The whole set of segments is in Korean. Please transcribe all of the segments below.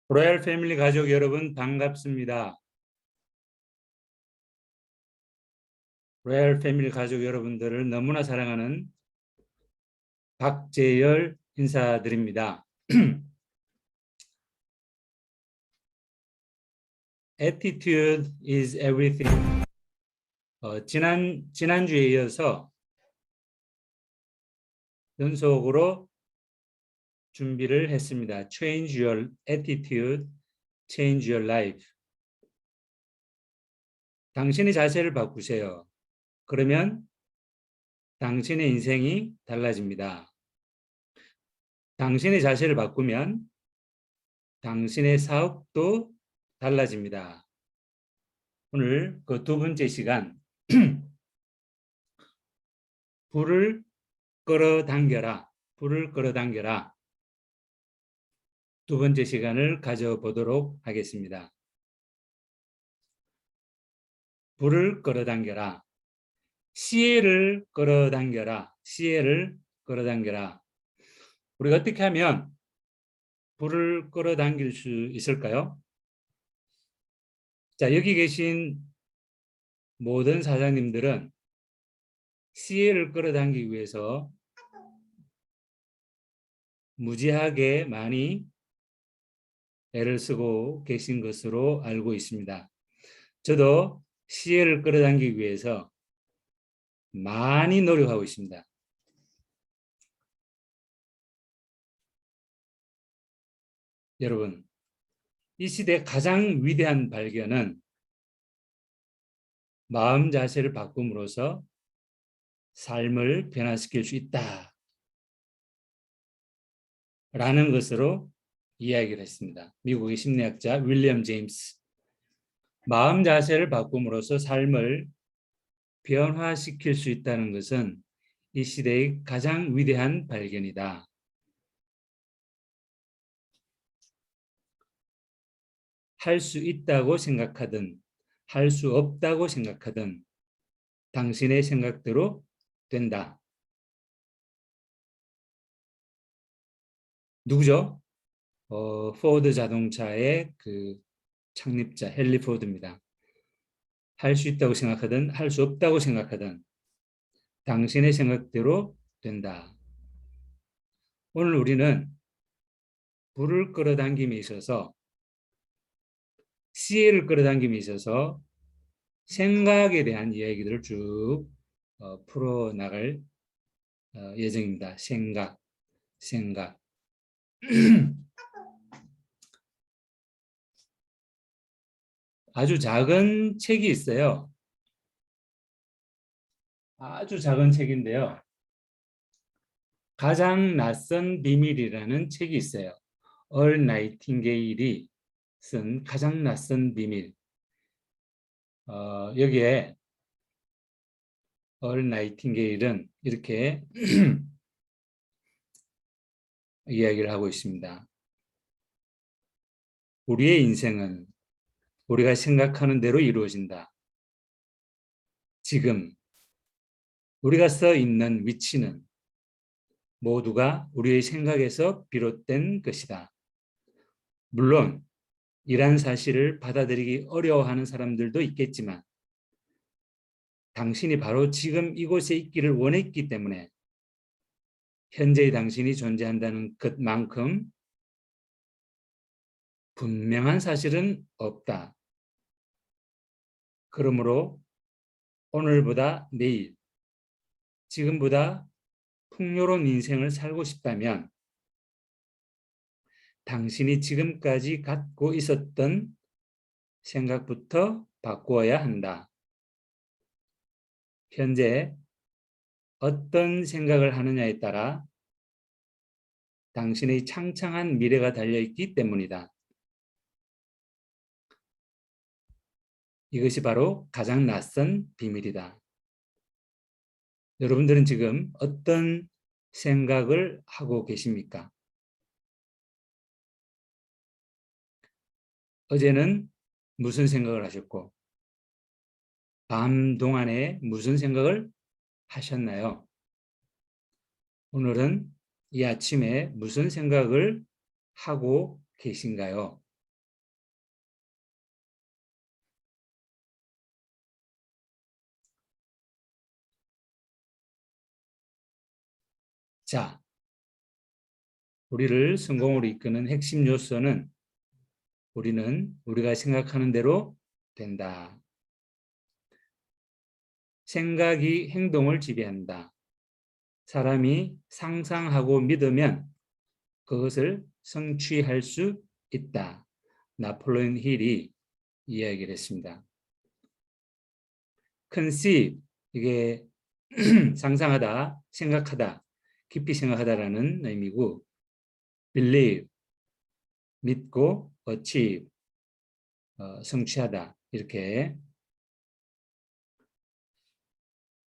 로얄 패밀리 가족 여러분 반갑습니다. 로얄 패밀리 가족 여러분들을 너무나 사랑하는 박재열 인사드립니다. Attitude is everything. 지난주에 이어서 연속으로 준비를 했습니다. Change your attitude, change your life. 당신의 자세를 바꾸세요. 그러면 당신의 인생이 달라집니다. 당신의 자세를 바꾸면 당신의 사업도 달라집니다. 오늘 그 두 번째 시간 불을 끌어당겨라. 불을 끌어당겨라. 두 번째 시간을 가져보도록 하겠습니다. 불을 끌어당겨라. 시혜를 끌어당겨라. 시혜를 끌어당겨라. 우리가 어떻게 하면 불을 끌어당길 수 있을까요? 자, 여기 계신 모든 사장님들은 시혜를 끌어당기기 위해서 무지하게 많이 애를 쓰고 계신 것으로 알고 있습니다. 저도 시혜를 끌어당기기 위해서 많이 노력하고 있습니다. 여러분, 이 시대의 가장 위대한 발견은 마음 자세를 바꿈으로써 삶을 변화시킬 수 있다 라는 것으로 이야기를 했습니다. 미국의 심리학자 윌리엄 제임스. 마음 자세를 바꿈으로써 삶을 변화시킬 수 있다는 것은 이 시대의 가장 위대한 발견이다. 할 수 있다고 생각하든 할 수 없다고 생각하든 당신의 생각대로 된다. 누구죠? 포드 자동차의 그 창립자 헨리 포드입니다. 할 수 있다고 생각하든 할 수 없다고 생각하든 당신의 생각대로 된다. 오늘 우리는 불을 끌어당김에 있어서 시혜를 끌어당김에 있어서 생각에 대한 이야기들을 쭉 풀어나갈 예정입니다. 생각. 아주 작은 책이 있어요. 아주 작은 책인데요. 가장 낯선 비밀이라는 책이 있어요. 얼 나이팅게일이 쓴 가장 낯선 비밀. 여기에 얼 나이팅게일은 이렇게 이야기를 하고 있습니다. 우리의 인생은 우리가 생각하는 대로 이루어진다. 지금 우리가 서 있는 위치는 모두가 우리의 생각에서 비롯된 것이다. 물론 이러한 사실을 받아들이기 어려워하는 사람들도 있겠지만 당신이 바로 지금 이곳에 있기를 원했기 때문에 현재의 당신이 존재한다는 것만큼 분명한 사실은 없다. 그러므로 오늘보다 내일, 지금보다 풍요로운 인생을 살고 싶다면 당신이 지금까지 갖고 있었던 생각부터 바꾸어야 한다. 현재 어떤 생각을 하느냐에 따라 당신의 창창한 미래가 달려있기 때문이다. 이것이 바로 가장 낯선 비밀이다. 여러분들은 지금 어떤 생각을 하고 계십니까? 어제는 무슨 생각을 하셨고 밤 동안에 무슨 생각을 하셨나요? 오늘은 이 아침에 무슨 생각을 하고 계신가요? 자, 우리를 성공으로 이끄는 핵심 요소는 우리는 우리가 생각하는 대로 된다. 생각이 행동을 지배한다. 사람이 상상하고 믿으면 그것을 성취할 수 있다. 나폴레옹 힐이 이야기를 했습니다. conceive, 이게 상상하다, 생각하다, 깊이 생각하다라는 의미고, believe, 믿고, achieve, 성취하다, 이렇게.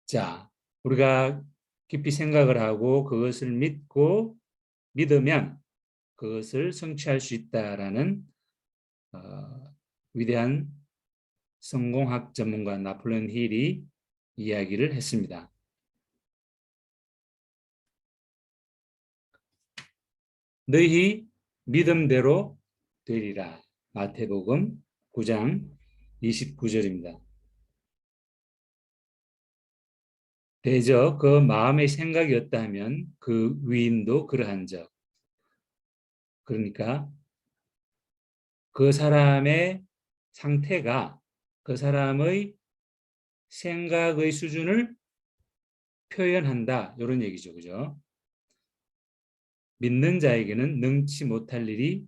자, 우리가 깊이 생각을 하고 그것을 믿고 믿으면 그것을 성취할 수 있다라는 위대한 성공학 전문가 나폴레옹 힐이 이야기를 했습니다. 너희 믿음대로 되리라. 마태복음 9장 29절입니다. 대저 그 마음의 생각이었다 하면 그 위인도 그러한 적. 그러니까 그 사람의 상태가 그 사람의 생각의 수준을 표현한다. 이런 얘기죠. 그죠? 믿는 자에게는 능치 못할 일이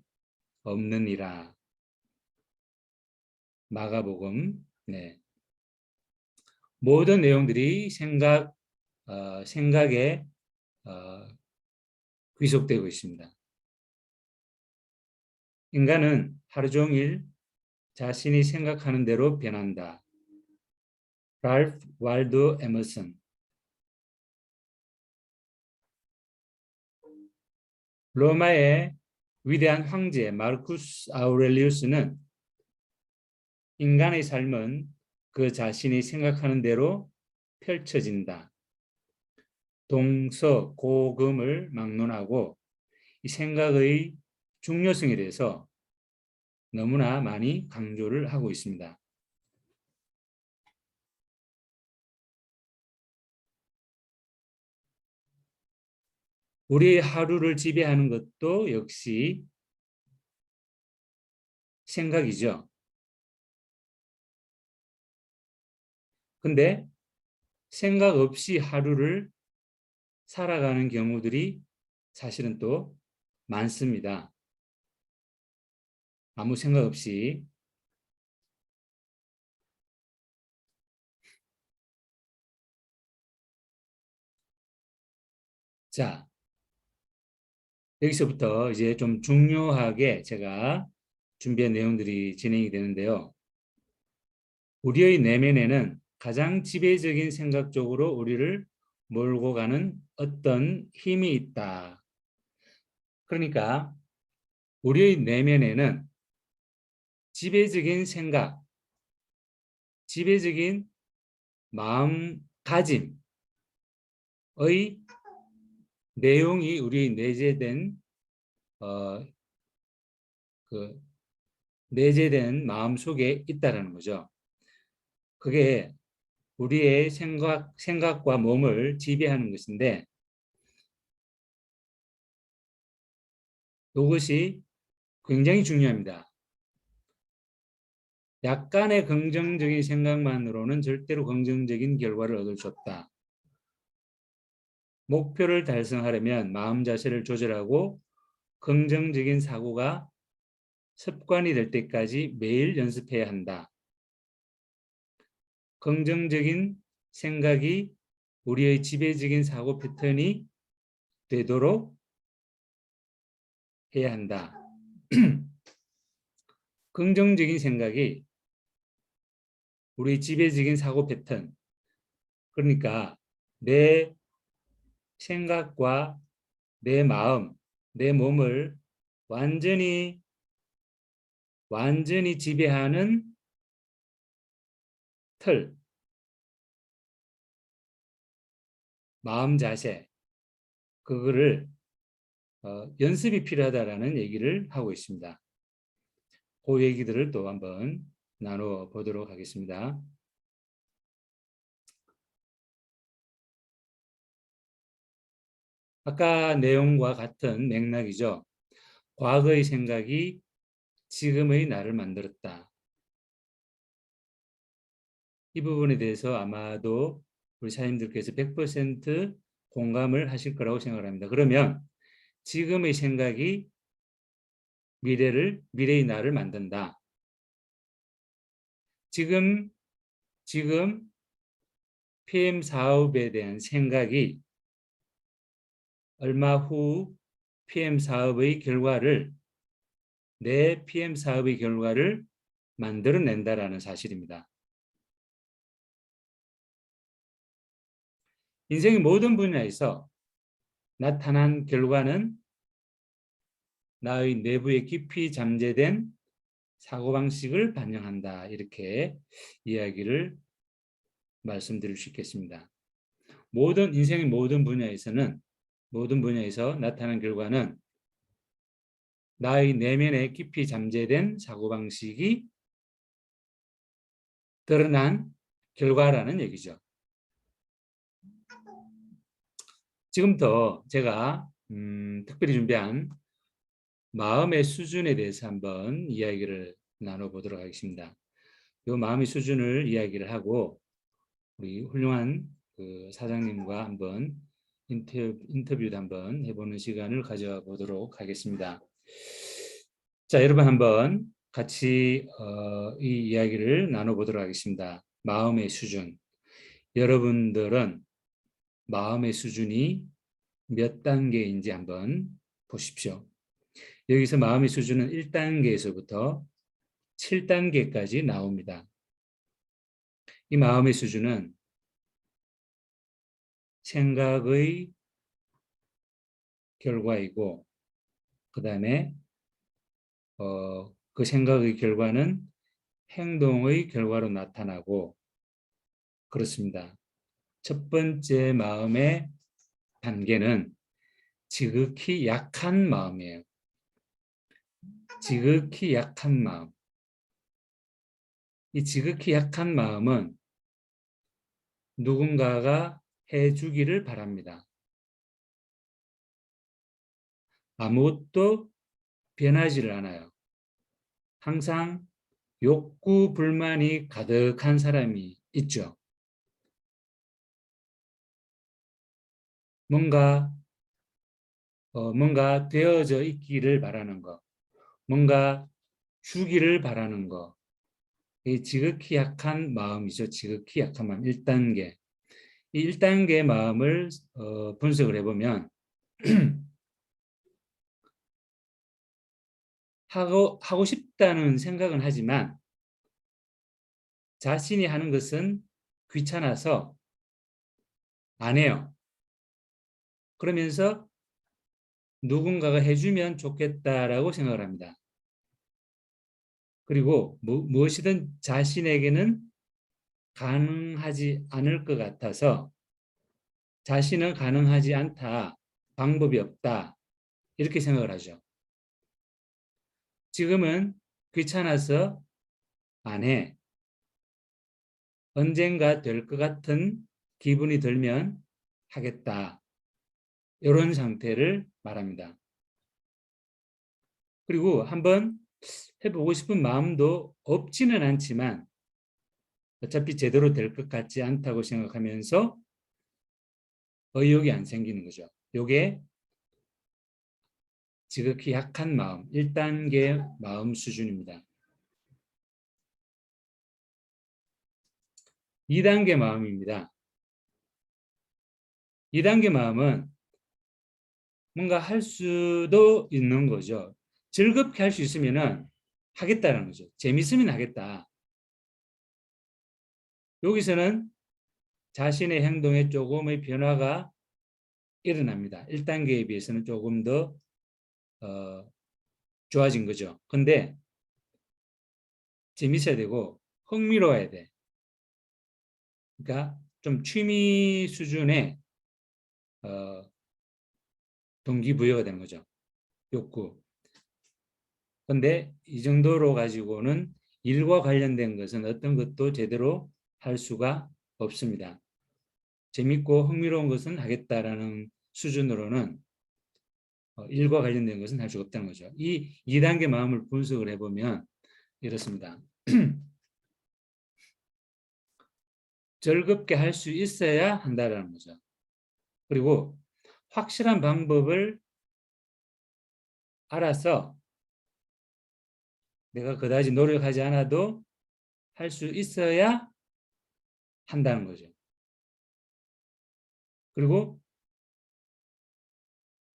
없느니라. 마가복음. 네. 모든 내용들이 생각에 귀속되고 있습니다. 인간은 하루 종일 자신이 생각하는 대로 변한다. 랄프 waldo 에머슨. 로마의 위대한 황제 마르쿠스 아우렐리우스는 인간의 삶은 그 자신이 생각하는 대로 펼쳐진다. 동서고금을 막론하고 이 생각의 중요성에 대해서 너무나 많이 강조를 하고 있습니다. 우리의 하루를 지배하는 것도 역시 생각이죠. 근데 생각 없이 하루를 살아가는 경우들이 사실은 또 많습니다. 아무 생각 없이. 자, 여기서부터 이제 좀 중요하게 제가 준비한 내용들이 진행이 되는데요. 우리의 내면에는 가장 지배적인 생각 쪽으로 우리를 몰고 가는 어떤 힘이 있다. 그러니까 우리의 내면에는 지배적인 생각, 지배적인 마음가짐의 내용이 우리 내재된 그 내재된 마음 속에 있다라는 거죠. 그게 우리의 생각과 몸을 지배하는 것인데 이것이 굉장히 중요합니다. 약간의 긍정적인 생각만으로는 절대로 긍정적인 결과를 얻을 수 없다. 목표를 달성하려면 마음 자세를 조절하고 긍정적인 사고가 습관이 될 때까지 매일 연습해야 한다. 긍정적인 생각이 우리의 지배적인 사고 패턴이 되도록 해야 한다. 긍정적인 생각이 우리 지배적인 사고 패턴, 그러니까 내 생각과 내 마음, 내 몸을 완전히 지배하는 틀, 마음 자세, 그거를 연습이 필요하다라는 얘기를 하고 있습니다. 그 얘기들을 또 한번 나눠 보도록 하겠습니다. 아까 내용과 같은 맥락이죠. 과거의 생각이 지금의 나를 만들었다. 이 부분에 대해서 아마도 우리 사장님들께서 100% 공감을 하실 거라고 생각을 합니다. 그러면 지금의 생각이 미래의 나를 만든다. 지금 PM 사업에 대한 생각이 얼마 후 PM 사업의 결과를 내 PM 사업의 결과를 만들어낸다라는 사실입니다. 인생의 모든 분야에서 나타난 결과는 나의 내부에 깊이 잠재된 사고방식을 반영한다. 이렇게 이야기를 말씀드릴 수 있겠습니다. 인생의 모든 분야에서 나타난 결과는 나의 내면에 깊이 잠재된 사고방식이 드러난 결과라는 얘기죠. 지금부터 제가 특별히 준비한 마음의 수준에 대해서 한번 이야기를 나눠보도록 하겠습니다. 이 마음의 수준을 이야기를 하고 우리 훌륭한 그 사장님과 한번 인터뷰도 한번 해보는 시간을 가져보도록 하겠습니다. 자, 여러분 한번 같이 이 이야기를 나눠보도록 하겠습니다. 마음의 수준. 여러분들은 마음의 수준이 몇 단계인지 한번 보십시오. 여기서 마음의 수준은 1단계에서부터 7단계까지 나옵니다. 이 마음의 수준은 생각의 결과이고 그 다음에 그 생각의 결과는 행동의 결과로 나타나고 그렇습니다. 첫 번째 마음의 단계는 지극히 약한 마음이에요. 지극히 약한 마음. 이 지극히 약한 마음은 누군가가 해주기를 바랍니다. 아무것도 변하지를 않아요. 항상 욕구, 불만이 가득한 사람이 있죠. 뭔가 되어져 있기를 바라는 것, 뭔가 주기를 바라는 것, 이 지극히 약한 마음이죠. 지극히 약한 마음, 1단계. 이 1단계 마음을 분석을 해보면 하고 싶다는 생각은 하지만 자신이 하는 것은 귀찮아서 안 해요. 그러면서 누군가가 해주면 좋겠다라고 생각을 합니다. 그리고 무엇이든 자신에게는 가능하지 않을 것 같아서 자신은 가능하지 않다, 방법이 없다 이렇게 생각을 하죠. 지금은 귀찮아서 안 해. 언젠가 될 것 같은 기분이 들면 하겠다. 이런 상태를 말합니다. 그리고 한번 해보고 싶은 마음도 없지는 않지만 어차피 제대로 될 것 같지 않다고 생각하면서 의욕이 안 생기는 거죠. 이게 지극히 약한 마음, 1단계 마음 수준입니다. 2단계 마음입니다. 2단계 마음은 뭔가 할 수도 있는 거죠. 즐겁게 할 수 있으면 하겠다는 거죠. 재밌으면 하겠다. 여기서는 자신의 행동에 조금의 변화가 일어납니다. 1단계에 비해서는 조금 더 좋아진 거죠. 근데 재밌어야 되고 흥미로워야 돼. 그러니까 좀 취미 수준의 동기부여가 되는 거죠. 욕구. 근데 이 정도로 가지고는 일과 관련된 것은 어떤 것도 제대로 할 수가 없습니다. 재밌고 흥미로운 것은 하겠다라는 수준으로는 일과 관련된 것은 할 수가 없다는 거죠. 이 2단계 마음을 분석을 해보면 이렇습니다. 즐겁게 할 수 있어야 한다라는 거죠. 그리고 확실한 방법을 알아서 내가 그다지 노력하지 않아도 할 수 있어야 한다는 거죠. 그리고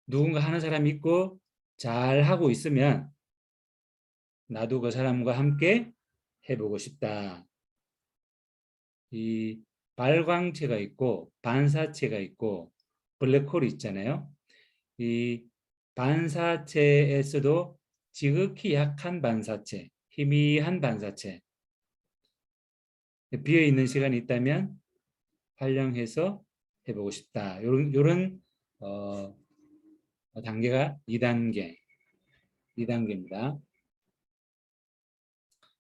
누군가 하는 사람이 있고 잘 하고 있으면 나도 그 사람과 함께 해보고 싶다. 이 발광체가 있고 반사체가 있고 블랙홀이 있잖아요. 이 반사체에서도 지극히 약한 반사체, 희미한 반사체, 비어있는 시간이 있다면 활용해서 해보고 싶다. 요런 단계가 2단계입니다.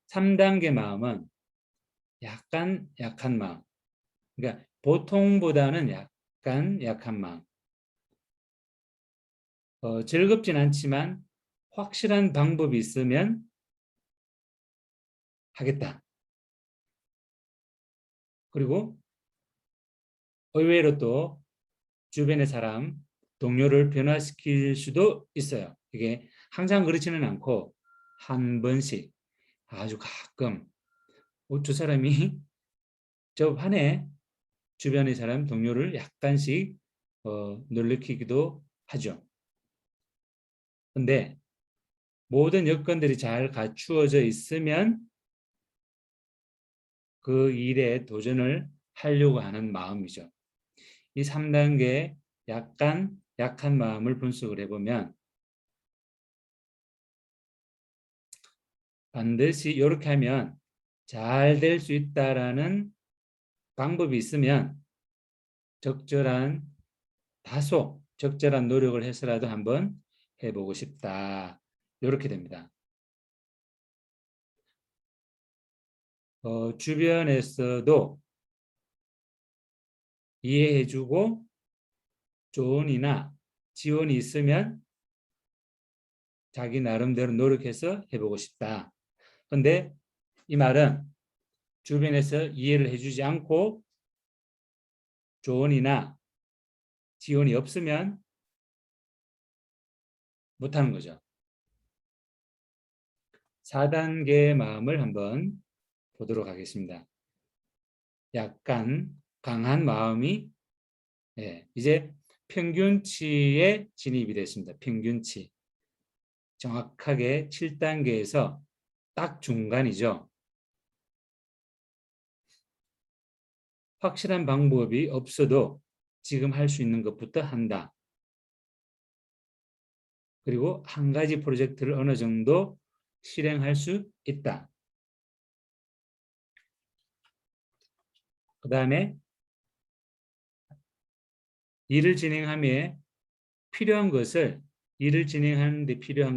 3단계 마음은 약간 약한 마음. 그러니까 보통보다는 약간 약한 마음. 즐겁진 않지만 확실한 방법이 있으면 하겠다. 그리고 의외로 또 주변의 사람, 동료를 변화시킬 수도 있어요. 이게 항상 그렇지는 않고 한 번씩 아주 가끔 저 사람이 저 반에 주변의 사람, 동료를 약간씩 놀래키기도 하죠. 근데 모든 여건들이 잘 갖추어져 있으면 그 일에 도전을 하려고 하는 마음이죠. 이 3단계 약간 약한 마음을 분석을 해보면 반드시 이렇게 하면 잘 될 수 있다라는 방법이 있으면 다소 적절한 노력을 해서라도 한번 해보고 싶다. 이렇게 됩니다. 주변에서도 이해해주고 조언이나 지원이 있으면 자기 나름대로 노력해서 해보고 싶다. 그런데 이 말은 주변에서 이해를 해주지 않고 조언이나 지원이 없으면 못하는 거죠. 4단계의 마음을 한번 보도록 하겠습니다. 약간 강한 마음이 이제 평균치에 진입이 됐습니다. 평균치. 정확하게 7단계에서 딱 중간이죠. 확실한 방법이 없어도 지금 할 수 있는 것부터 한다. 그리고 한 가지 프로젝트를 어느 정도 실행할 수 있다. 그 다음에 일을 진행하는 데 필요한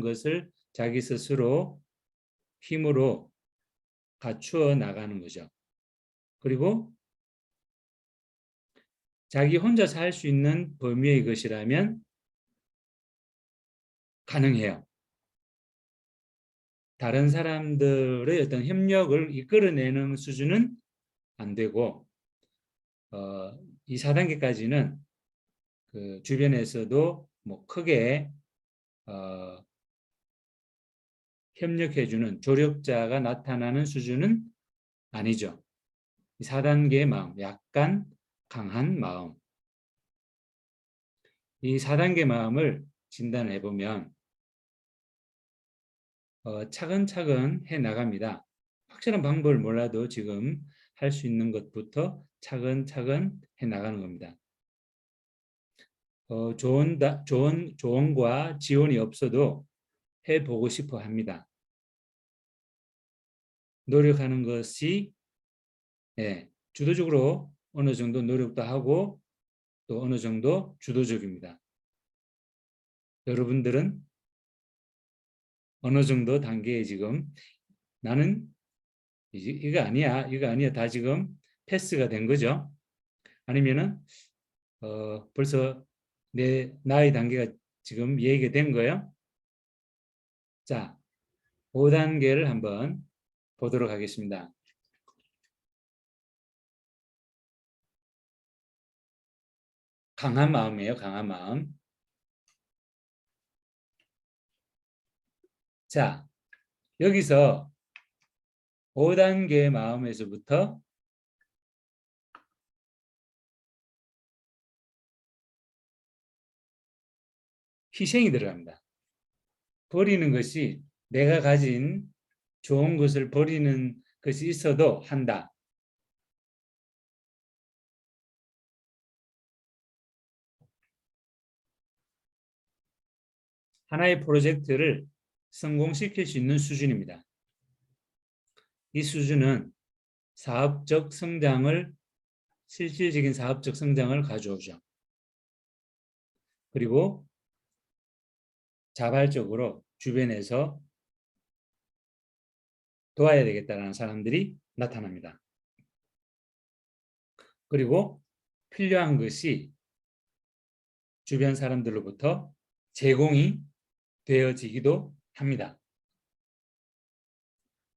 것을 자기 스스로 힘으로 갖추어 나가는 거죠. 그리고 자기 혼자서 할 수 있는 범위의 것이라면 가능해요. 다른 사람들의 어떤 협력을 이끌어내는 수준은 안 되고 이 4단계까지는 그 주변에서도 뭐 크게 협력해주는 조력자가 나타나는 수준은 아니죠. 이 4단계의 마음, 약간 강한 마음. 이 4단계 마음을 진단해 보면 차근차근 해 나갑니다. 확실한 방법을 몰라도 지금 할 수 있는 것부터 차근차근 해 나가는 겁니다. 조언과 지원이 없어도 해보고 싶어 합니다. 노력하는 것이 주도적으로 어느 정도 노력도 하고 또 어느 정도 주도적입니다. 여러분들은 어느 정도 단계에 지금 나는 이거 아니야, 이거 아니야 다 지금 패스가 된 거죠? 아니면은 벌써 내 나의 단계가 지금 얘기가 된 거예요? 자, 5단계를 한번 보도록 하겠습니다. 강한 마음이에요, 강한 마음. 자, 여기서 5단계의 마음에서부터 희생이 들어갑니다. 버리는 것이 내가 가진 좋은 것을 버리는 것이 있어도 한다. 하나의 프로젝트를 성공시킬 수 있는 수준입니다. 이 수준은 사업적 성장을, 실질적인 사업적 성장을 가져오죠. 그리고 자발적으로 주변에서 도와야 되겠다는 사람들이 나타납니다. 그리고 필요한 것이 주변 사람들로부터 제공이 되어지기도 합니다.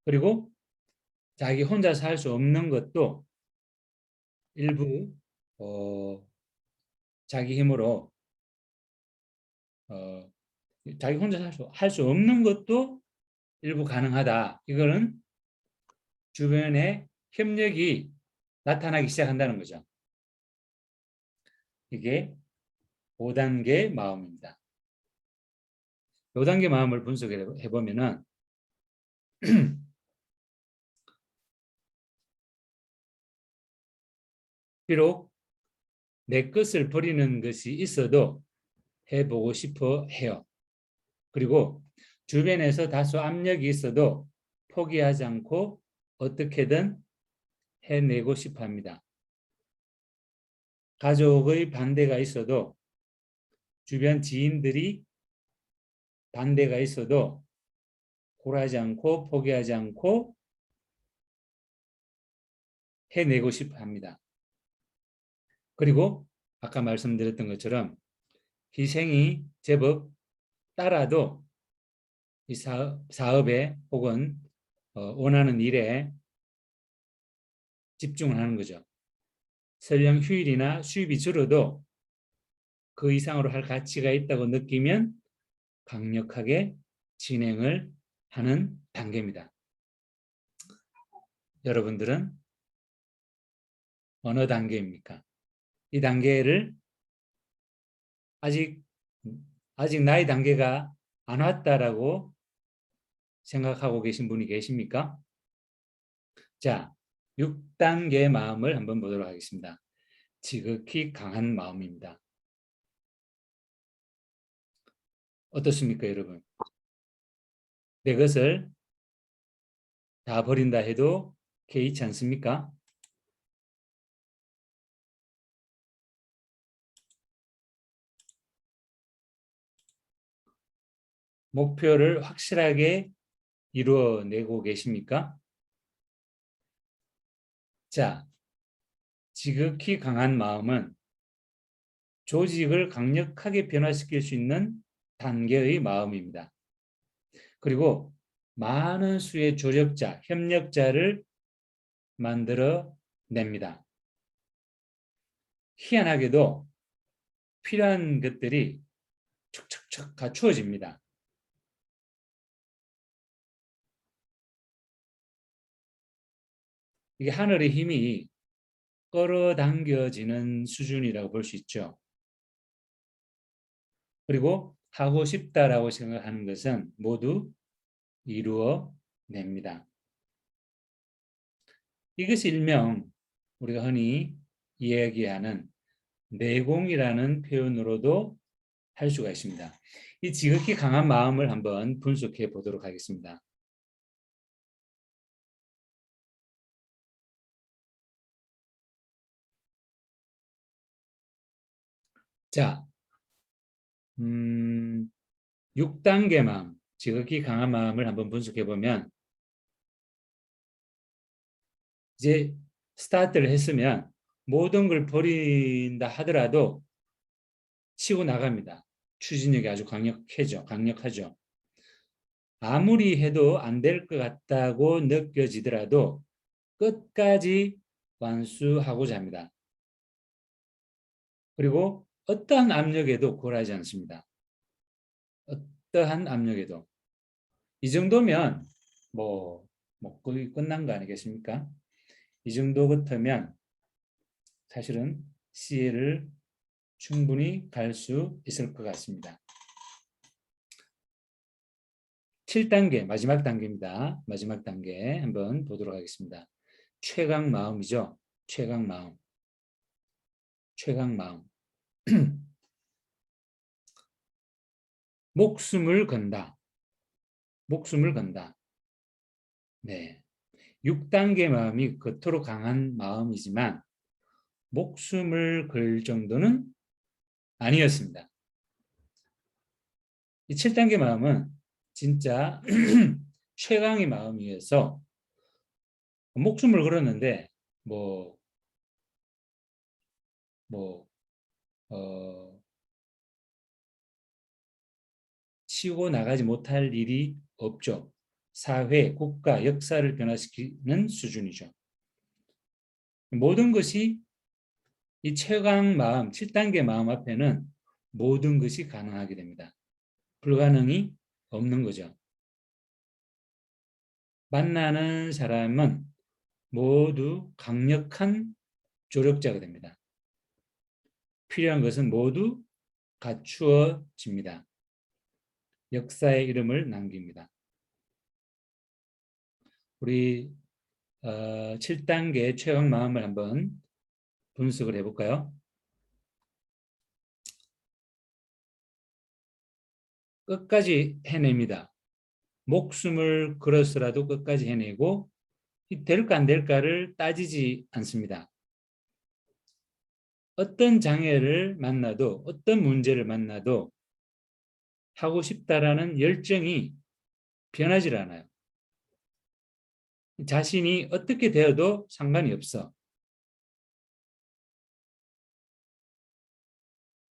그리고 자기 혼자서 할 수 없는 것도 일부 자기 힘으로 자기 혼자서 할 수 없는 것도 일부 가능하다. 이거는 주변의 협력이 나타나기 시작한다는 거죠. 이게 5단계 마음입니다. 5단계 마음을 분석해 보면은 비록 내 것을 버리는 것이 있어도 해보고 싶어 해요. 그리고 주변에서 다소 압력이 있어도 포기하지 않고 어떻게든 해내고 싶어 합니다. 가족의 반대가 있어도 주변 지인들이 반대가 있어도 굴하지 않고 포기하지 않고 해내고 싶어 합니다. 그리고 아까 말씀드렸던 것처럼 희생이 제법 따라도 이 사업에 혹은 원하는 일에 집중을 하는 거죠. 설령 휴일이나 수입이 줄어도 그 이상으로 할 가치가 있다고 느끼면 강력하게 진행을 하는 단계입니다. 여러분들은 어느 단계입니까? 이 단계를 아직 나의 단계가 안 왔다라고 생각하고 계신 분이 계십니까? 자, 6단계 마음을 한번 보도록 하겠습니다. 지극히 강한 마음입니다. 어떻습니까, 여러분? 내 것을 다 버린다 해도 개의치 않습니까? 목표를 확실하게 이루어내고 계십니까? 자, 지극히 강한 마음은 조직을 강력하게 변화시킬 수 있는 단계의 마음입니다. 그리고 많은 수의 조력자, 협력자를 만들어 냅니다. 희한하게도 필요한 것들이 척척척 갖추어집니다. 이게 하늘의 힘이 끌어당겨지는 수준이라고 볼 수 있죠. 그리고 하고 싶다라고 생각하는 것은 모두 이루어냅니다. 이것이 일명 우리가 흔히 이야기하는 내공이라는 표현으로도 할 수가 있습니다. 이 지극히 강한 마음을 한번 분석해 보도록 하겠습니다. 자, 6단계 마음, 지극히 강한 마음을 한번 분석해 보면 이제 스타트를 했으면 모든 걸 버린다 하더라도 치고 나갑니다. 추진력이 아주 강력하죠. 아무리 해도 안 될 것 같다고 느껴지더라도 끝까지 완수하고자 합니다. 그리고 어떠한 압력에도 굴하지 않습니다. 어떠한 압력에도. 이 정도면 거의 끝난 거 아니겠습니까? 이 정도 같으면 사실은 CL을 충분히 갈 수 있을 것 같습니다. 7단계, 마지막 단계입니다. 마지막 단계 한번 보도록 하겠습니다. 최강 마음이죠. 최강 마음. 최강 마음. 목숨을 건다. 목숨을 건다. 네. 6단계 마음이 겉으로 강한 마음이지만 목숨을 걸 정도는 아니었습니다. 이 7단계 마음은 진짜 최강의 마음이어서 목숨을 걸었는데 뭐, 뭐, 어, 치고 나가지 못할 일이 없죠. 사회, 국가, 역사를 변화시키는 수준이죠. 모든 것이 이 최강 마음, 7단계 마음 앞에는 모든 것이 가능하게 됩니다. 불가능이 없는 거죠. 만나는 사람은 모두 강력한 조력자가 됩니다. 필요한 것은 모두 갖추어집니다. 역사의 이름을 남깁니다. 우리 7단계 최강 마음을 한번 분석을 해볼까요? 끝까지 해냅니다. 목숨을 걸어서라도 끝까지 해내고 될까 안 될까를 따지지 않습니다. 어떤 장애를 만나도 어떤 문제를 만나도 하고 싶다라는 열정이 변하지 않아요. 자신이 어떻게 되어도 상관이 없어.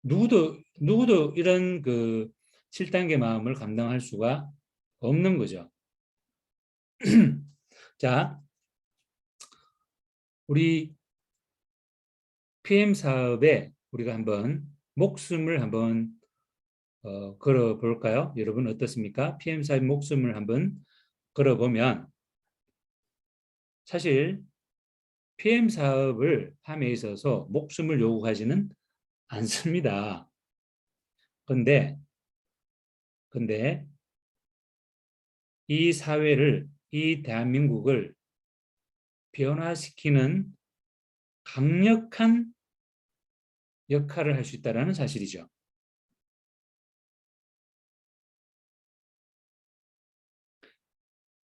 누구도 이런 7단계 마음을 감당할 수가 없는 거죠. 자, 우리 PM 사업에 우리가 한번 목숨을 한번 걸어 볼까요? 여러분 어떻습니까? PM 사업 목숨을 한번 걸어 보면 사실 PM 사업을 함에 있어서 목숨을 요구하지는 않습니다. 근데 이 사회를, 이 대한민국을 변화시키는 강력한 역할을 할 수 있다는 사실이죠.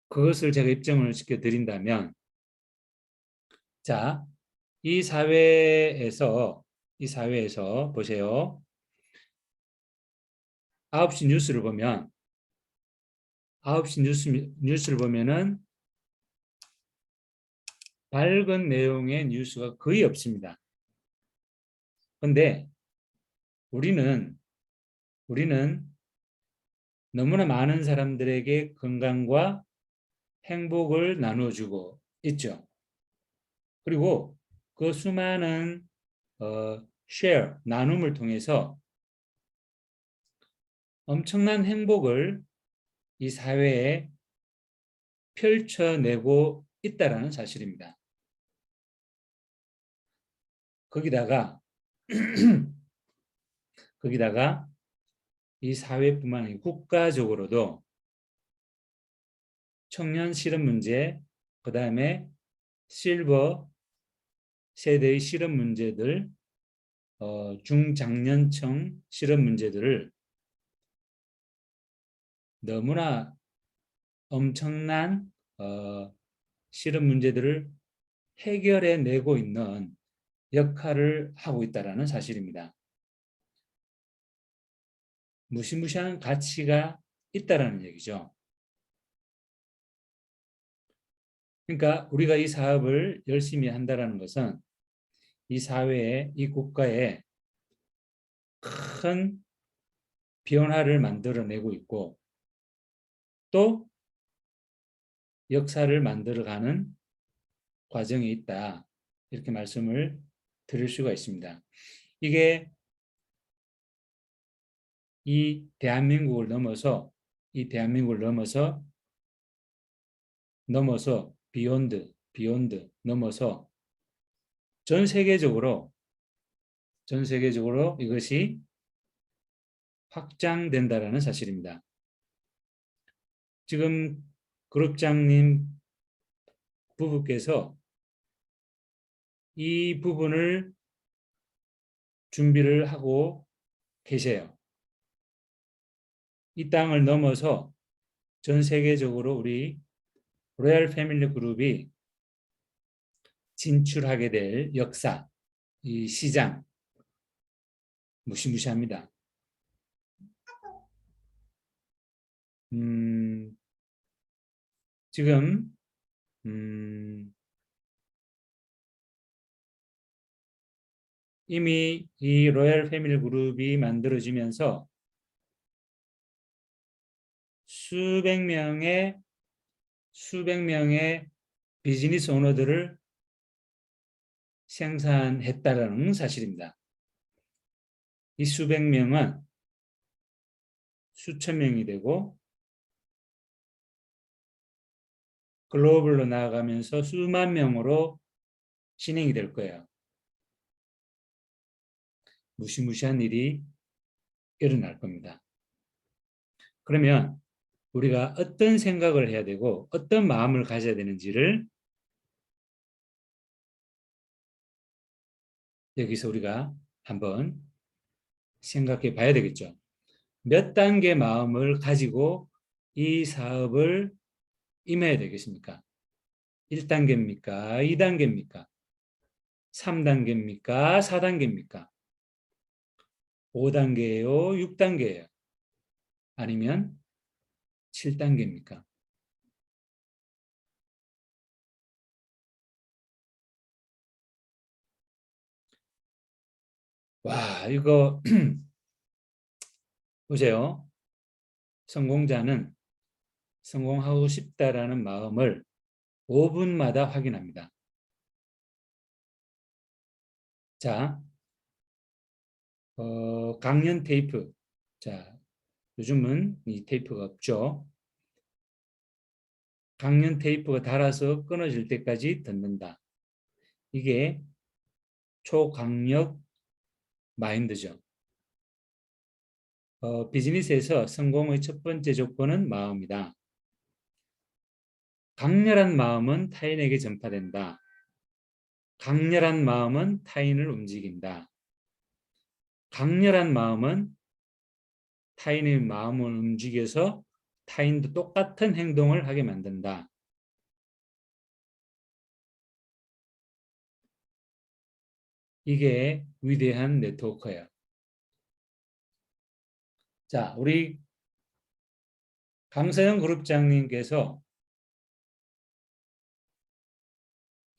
그것을 제가 입증을 시켜드린다면, 자, 이 사회에서 보세요. 9시 뉴스를 보면, 9시 뉴스를 보면은 밝은 내용의 뉴스가 거의 없습니다. 그런데 우리는 너무나 많은 사람들에게 건강과 행복을 나눠주고 있죠. 그리고 그 수많은 나눔을 통해서 엄청난 행복을 이 사회에 펼쳐내고 있다는 사실입니다. 거기다가 이 사회뿐만 아니라 국가적으로도 청년 실업 문제, 그 다음에 실버 세대의 실업 문제들, 중장년층 실업 문제들을 너무나 엄청난 실업 문제들을 해결해 내고 있는 역할을 하고 있다는 사실입니다. 무시무시한 가치가 있다라는 얘기죠. 그러니까 우리가 이 사업을 열심히 한다라는 것은 이 사회에, 이 국가에 큰 변화를 만들어내고 있고 또 역사를 만들어가는 과정에 있다. 이렇게 말씀을 드릴 수가 있습니다. 이게 이 대한민국을 넘어서 비욘드 넘어서 전 세계적으로 이것이 확장된다라는 사실입니다. 지금 그룹장님 부부께서 이 부분을 준비를 하고 계세요. 이 땅을 넘어서 전 세계적으로 우리 로얄 패밀리 그룹이 진출하게 될 역사, 이 시장 무시무시합니다. 지금 이미 이 로얄 패밀리 그룹이 만들어지면서 수백 명의 비즈니스 오너들을 생산했다는 사실입니다. 이 수백 명은 수천 명이 되고 글로벌로 나아가면서 수만 명으로 진행이 될 거예요. 무시무시한 일이 일어날 겁니다. 그러면 우리가 어떤 생각을 해야 되고 어떤 마음을 가져야 되는지를 여기서 우리가 한번 생각해 봐야 되겠죠. 몇 단계 마음을 가지고 이 사업을 임해야 되겠습니까? 1단계입니까? 2단계입니까? 3단계입니까? 4단계입니까? 5단계예요? 6단계예요? 아니면 7단계입니까? 와, 이거 보세요. 성공자는 성공하고 싶다라는 마음을 5분마다 확인합니다. 자, 강연 테이프. 자, 요즘은 이 테이프가 없죠. 강연 테이프가 닳아서 끊어질 때까지 듣는다. 이게 초강력 마인드죠. 비즈니스에서 성공의 첫 번째 조건은 마음이다. 강렬한 마음은 타인에게 전파된다. 강렬한 마음은 타인을 움직인다. 강렬한 마음은 타인의 마음을 움직여서 타인도 똑같은 행동을 하게 만든다. 이게 위대한 네트워크예요. 자, 우리 강서영 그룹장님께서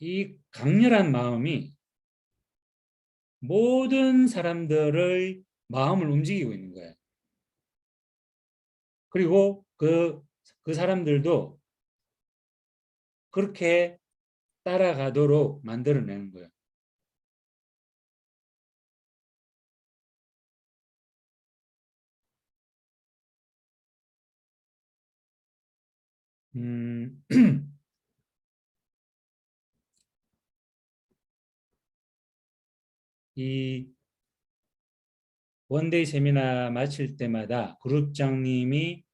이 강렬한 마음이 모든 사람들의 마음을 움직이고 있는 거예요. 그리고 그 사람들도 그렇게 따라가도록 만들어내는 거예요. 이 원데이 세미나 마칠 때마다 그룹장님이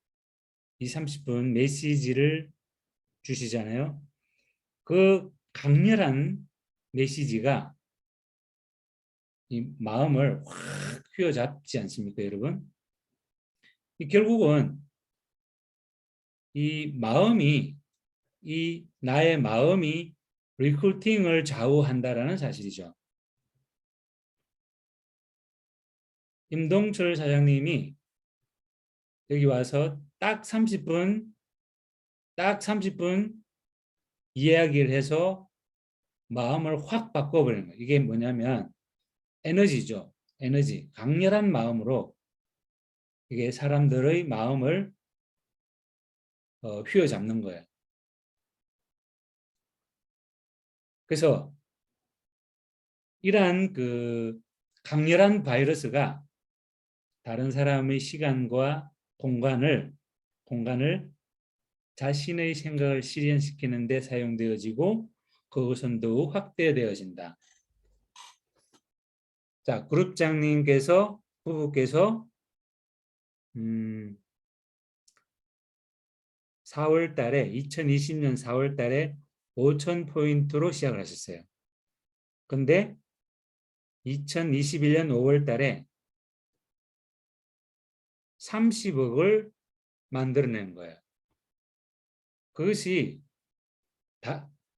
30분 메시지를 주시잖아요. 그 강렬한 메시지가 이 마음을 확 휘어잡지 않습니까, 여러분? 결국은 나의 마음이 리크루팅을 좌우한다라는 사실이죠. 임동철 사장님이 여기 와서 딱 30분 이야기를 해서 마음을 확 바꿔버리는 거예요. 이게 뭐냐면 에너지죠. 에너지. 강렬한 마음으로 이게 사람들의 마음을 휘어잡는 거예요. 그래서 이러한 그 강렬한 바이러스가 다른 사람의 시간과 공간을 자신의 생각을 실현시키는 데 사용되어지고 그것은 더욱 확대되어진다. 자, 그룹장님께서 부부께서 4월 달에 2020년 4월 달에 5,000포인트로 시작을 하셨어요. 근데 2021년 5월 달에 30억을 만들어낸 거예요. 그것이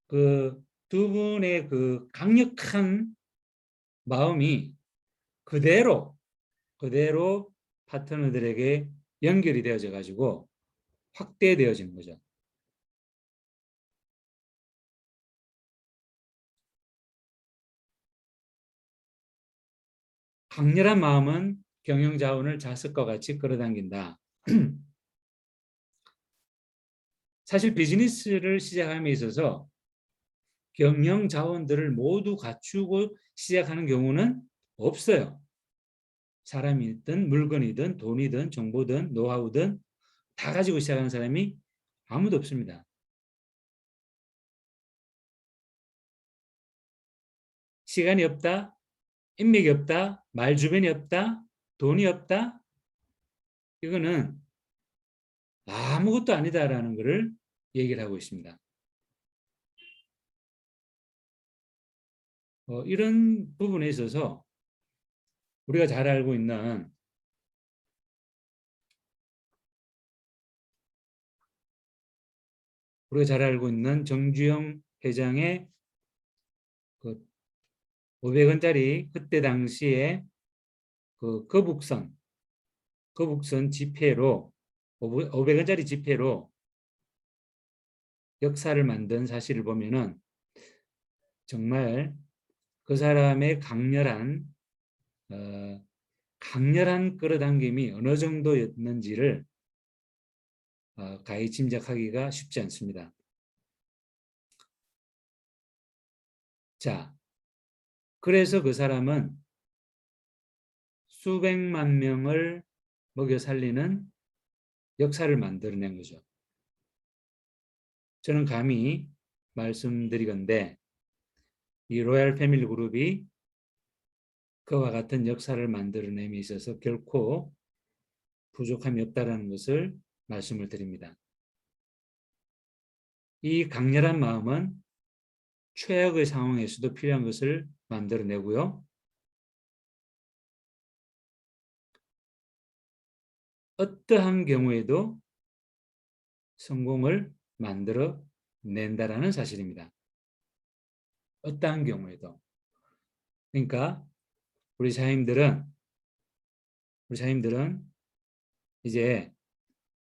그 두 분의 그 강력한 마음이 그대로 파트너들에게 연결이 되어져 가지고 확대되어지는 거죠. 강렬한 마음은 경영 자원을 자석과 같이 끌어당긴다. 사실 비즈니스를 시작함에 있어서 경영 자원들을 모두 갖추고 시작하는 경우는 없어요. 사람이든 물건이든 돈이든 정보든 노하우든 다 가지고 시작하는 사람이 아무도 없습니다. 시간이 없다, 인맥이 없다, 말 주변이 없다, 돈이 없다. 이거는 아무것도 아니다라는 것을 얘기를 하고 있습니다. 이런 부분에 있어서 우리가 잘 알고 있는 정주영 회장의 그 500원짜리 그때 당시에 그 거북선 지폐로 500원짜리 지폐로 역사를 만든 사실을 보면은 정말 그 사람의 강렬한 끌어당김이 어느 정도였는지를 가히 짐작하기가 쉽지 않습니다. 자, 그래서 그 사람은 수백만 명을 먹여 살리는 역사를 만들어낸 거죠. 저는 감히 말씀드리건대 이 로얄 패밀리 그룹이 그와 같은 역사를 만들어냄에 있어서 결코 부족함이 없다는 것을 말씀을 드립니다. 이 강렬한 마음은 최악의 상황에서도 필요한 것을 만들어내고요. 어떠한 경우에도 성공을 만들어낸다라는 사실입니다. 어떠한 경우에도. 그러니까 우리 사임들은 이제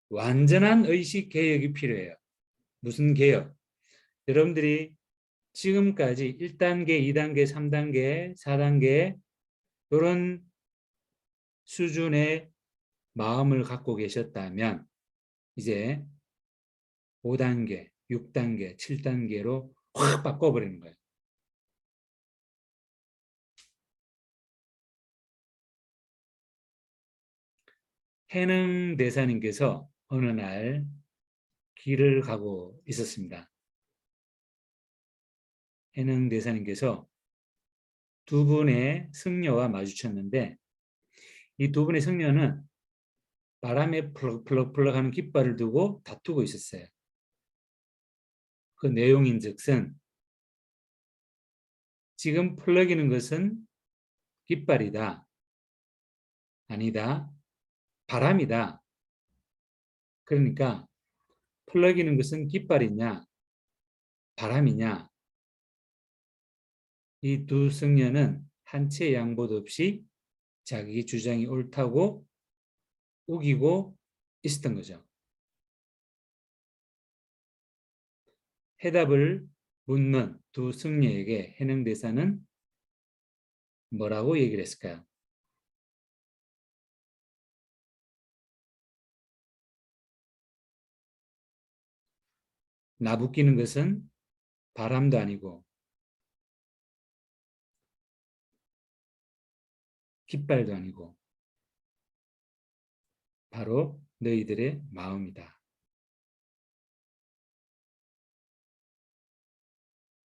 완전한 의식 개혁이 필요해요. 무슨 개혁? 여러분들이 지금까지 1단계, 2단계, 3단계, 4단계 이런 수준의 마음을 갖고 계셨다면 이제 5단계, 6단계, 7단계로 확 바꿔버리는 거예요. 해능 대사님께서 어느 날 길을 가고 있었습니다. 해능 대사님께서 두 분의 승려와 마주쳤는데 이 두 분의 승려는 바람에 펄럭펄럭 하는 깃발을 두고 다투고 있었어요. 그 내용인즉슨 지금 펄럭이는 것은 깃발이다. 아니다. 바람이다. 그러니까 펄럭이는 것은 깃발이냐 바람이냐 이 두 승려는 한 채 양보도 없이 자기 주장이 옳다고 우기고 있었던 거죠. 해답을 묻는 두 승려에게 해능대사는 뭐라고 얘기를 했을까요? 나부끼는 것은 바람도 아니고 깃발도 아니고 바로 너희들의 마음이다.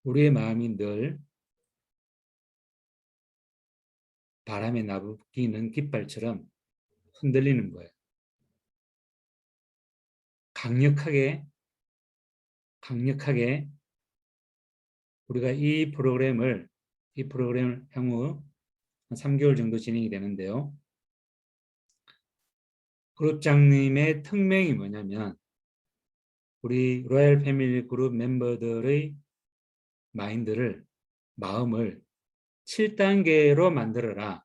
우리의 마음이 늘 바람에 나부끼는 깃발처럼 흔들리는 거예요. 강력하게 우리가 이 프로그램을 향후 한 3개월 정도 진행이 되는데요. 그룹장님의 특명이 뭐냐면 우리 로얄 패밀리 그룹 멤버들의 마음을 7단계로 만들어라.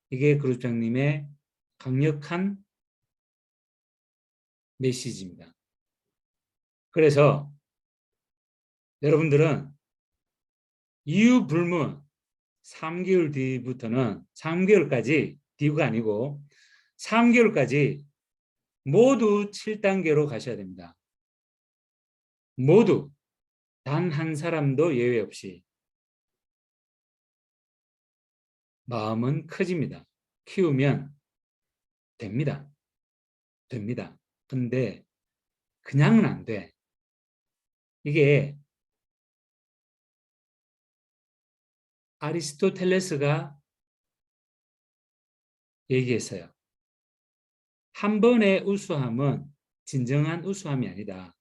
이게 그룹장님의 강력한 메시지입니다. 그래서 여러분들은 이유 불문 3개월 뒤부터는 3개월까지 뒤가 아니고 3개월까지 모두 7단계로 가셔야 됩니다. 모두 단 한 사람도 예외 없이 마음은 커집니다. 키우면 됩니다. 됩니다. 근데 그냥은 안 돼. 이게 아리스토텔레스가 얘기했어요. 한 번의 우수함은 진정한 우수함이 아니다.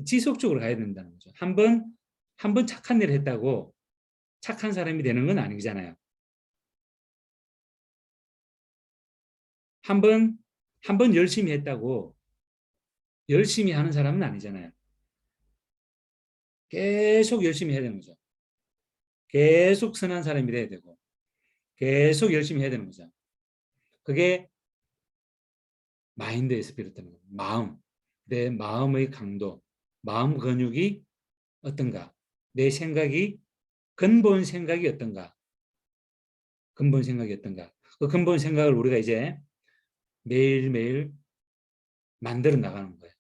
지속적으로 가야 된다는 거죠. 한 번 착한 일을 했다고 착한 사람이 되는 건 아니잖아요. 한 번 열심히 했다고 열심히 하는 사람은 아니잖아요. 계속 열심히 해야 되는 거죠. 계속 선한 사람이 돼야 되고 계속 열심히 해야 되는 거죠. 그게 마인드에서 비롯되는 거예요. 내 마음의 강도, 마음 근육이 어떤가, 내 생각이 근본 생각이 어떤가, 그 근본 생각을 우리가 이제 매일매일 만들어 나가는 거예요.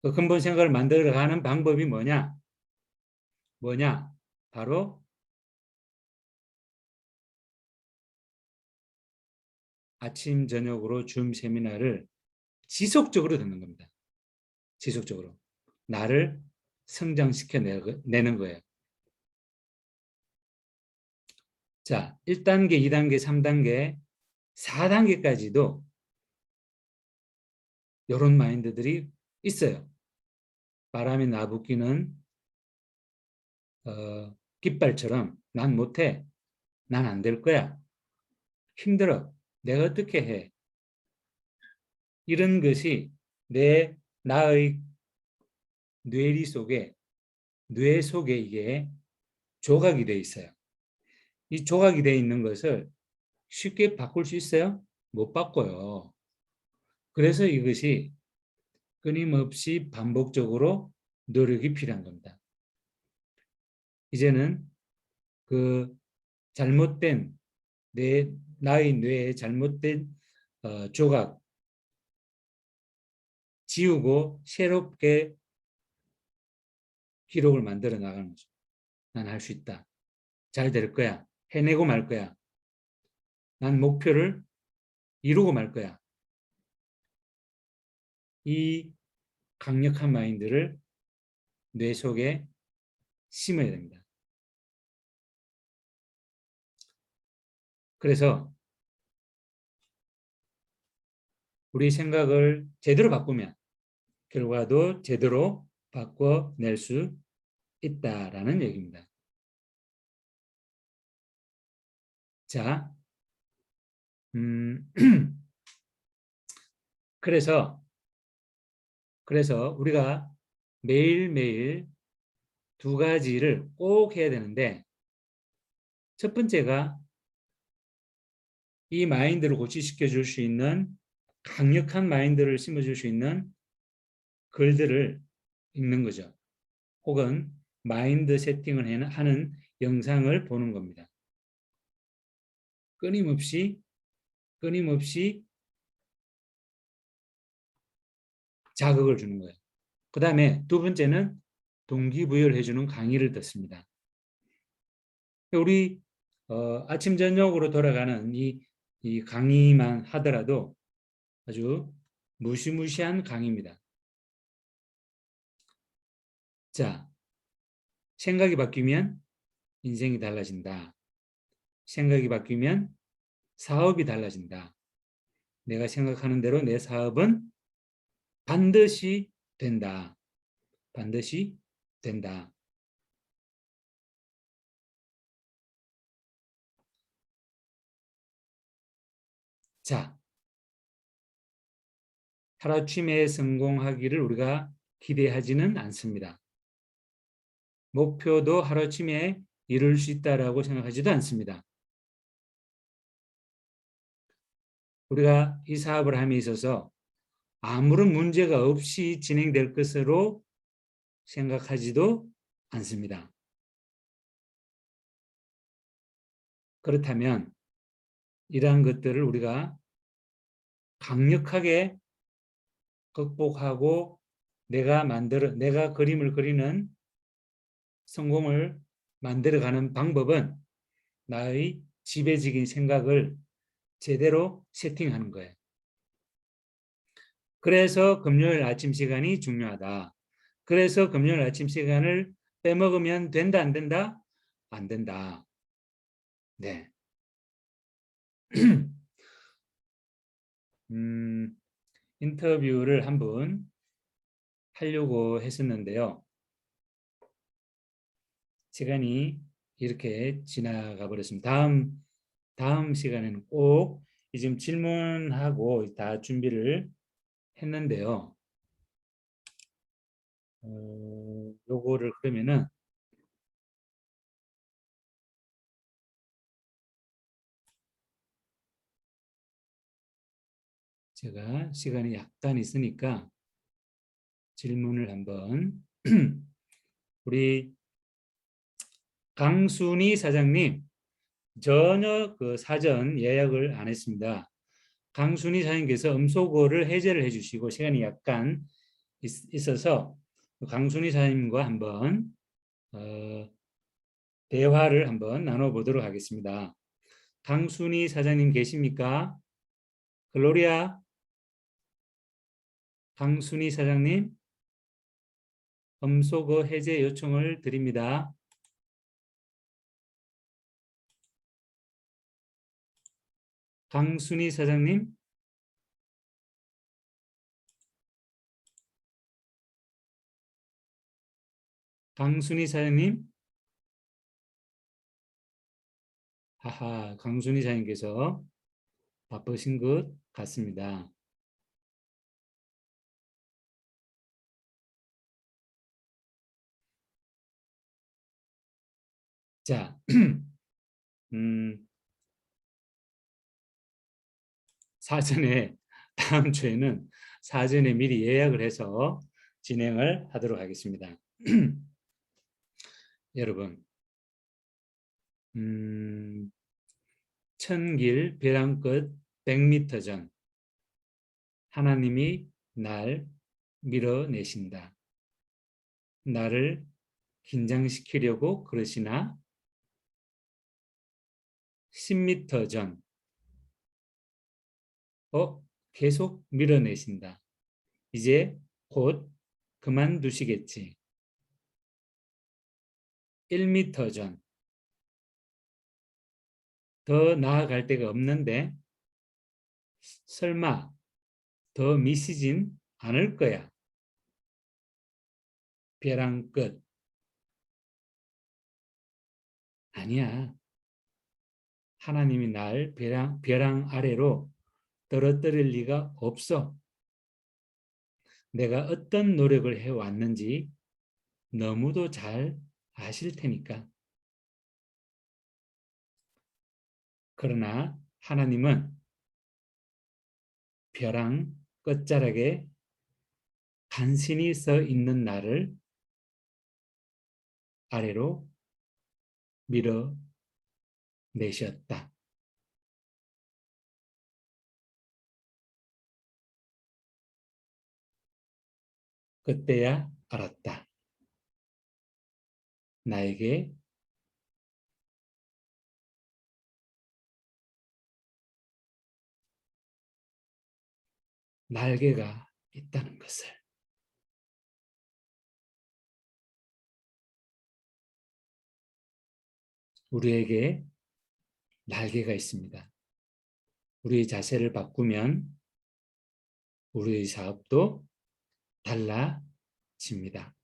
그 근본 생각을 만들어 가는 방법이 뭐냐? 바로 아침, 저녁으로 줌 세미나를 지속적으로 듣는 겁니다. 지속적으로. 나를 성장시켜 내는 거예요. 자, 1단계, 2단계, 3단계, 4단계까지도 이런 마인드들이 있어요. 바람이 나부끼는 깃발처럼 난 못해. 난 안 될 거야. 힘들어. 내가 어떻게 해? 이런 것이 나의 뇌 속에 이게 조각이 돼 있어요. 이 조각이 돼 있는 것을 쉽게 바꿀 수 있어요? 못 바꿔요. 그래서 이것이 끊임없이 반복적으로 노력이 필요한 겁니다. 이제는 그 잘못된 나의 뇌에 잘못된 조각 지우고 새롭게 기록을 만들어 나가는 거죠. 난 할 수 있다. 잘 될 거야. 해내고 말 거야. 난 목표를 이루고 말 거야. 이 강력한 마인드를 뇌 속에 심어야 됩니다. 그래서 우리 생각을 제대로 바꾸면 결과도 제대로 바꿔낼 수 있다라는 얘기입니다. 자, 그래서 우리가 매일매일 두 가지를 꼭 해야 되는데 첫 번째가 이 마인드를 고치시켜 줄 수 있는 강력한 마인드를 심어줄 수 있는 글들을 읽는 거죠. 혹은 마인드 세팅을 하는 영상을 보는 겁니다. 끊임없이 자극을 주는 거예요. 그 다음에 두 번째는 동기부여를 해주는 강의를 듣습니다. 우리 아침 저녁으로 돌아가는 이 강의만 하더라도 아주 무시무시한 강의입니다. 자, 생각이 바뀌면 인생이 달라진다. 생각이 바뀌면 사업이 달라진다. 내가 생각하는 대로 내 사업은 반드시 된다. 반드시 된다. 자, 하루아침에 성공하기를 우리가 기대하지는 않습니다. 목표도 하루아침에 이룰 수 있다라고 생각하지도 않습니다. 우리가 이 사업을 함에 있어서 아무런 문제가 없이 진행될 것으로 생각하지도 않습니다. 그렇다면 이러한 것들을 우리가 강력하게 극복하고 내가 그림을 그리는 성공을 만들어가는 방법은 나의 지배적인 생각을 제대로 세팅하는 거예요. 그래서 금요일 아침 시간이 중요하다. 그래서 금요일 아침 시간을 빼먹으면 된다, 안 된다? 안 된다. 네. 인터뷰를 한번 하려고 했었는데요. 시간이 이렇게 지나가 버렸습니다. 다음 시간에는 꼭 지금 질문하고 다 준비를 했는데요. 요거를 그러면은 제가 시간이 약간 있으니까 질문을 한번 우리 강순희 사장님 전혀 그 사전 예약을 안 했습니다. 강순희 사장님께서 음소거를 해제를 해주시고 시간이 약간 있어서 강순희 사장님과 한번 대화를 한번 나눠보도록 하겠습니다. 강순희 사장님 계십니까? 글로리아 강순희 사장님 음소거 해제 요청을 드립니다. 강순희 사장님 강순희 사장님 하하 강순희 사장님께서 바쁘신 것 같습니다. 자, 사전에 다음 주에는 사전에 미리 예약을 해서 진행을 하도록 하겠습니다. 여러분, 천길 벼랑 끝 100m 전 하나님이 날 밀어내신다. 나를 긴장시키려고 그러시나 10m 전 계속 밀어내신다. 이제 곧 그만두시겠지. 1m 전 더 나아갈 데가 없는데 설마 더 미시진 않을 거야. 벼랑 끝. 아니야. 하나님이 날 벼랑 아래로 떨어뜨릴 리가 없어. 내가 어떤 노력을 해왔는지 너무도 잘 아실 테니까. 그러나 하나님은 벼랑 끝자락에 간신히 서 있는 나를 아래로 밀어내셨다. 그때야 알았다. 나에게 날개가 있다는 것을. 우리에게 날개가 있습니다. 우리의 자세를 바꾸면 우리의 사업도 달라집니다.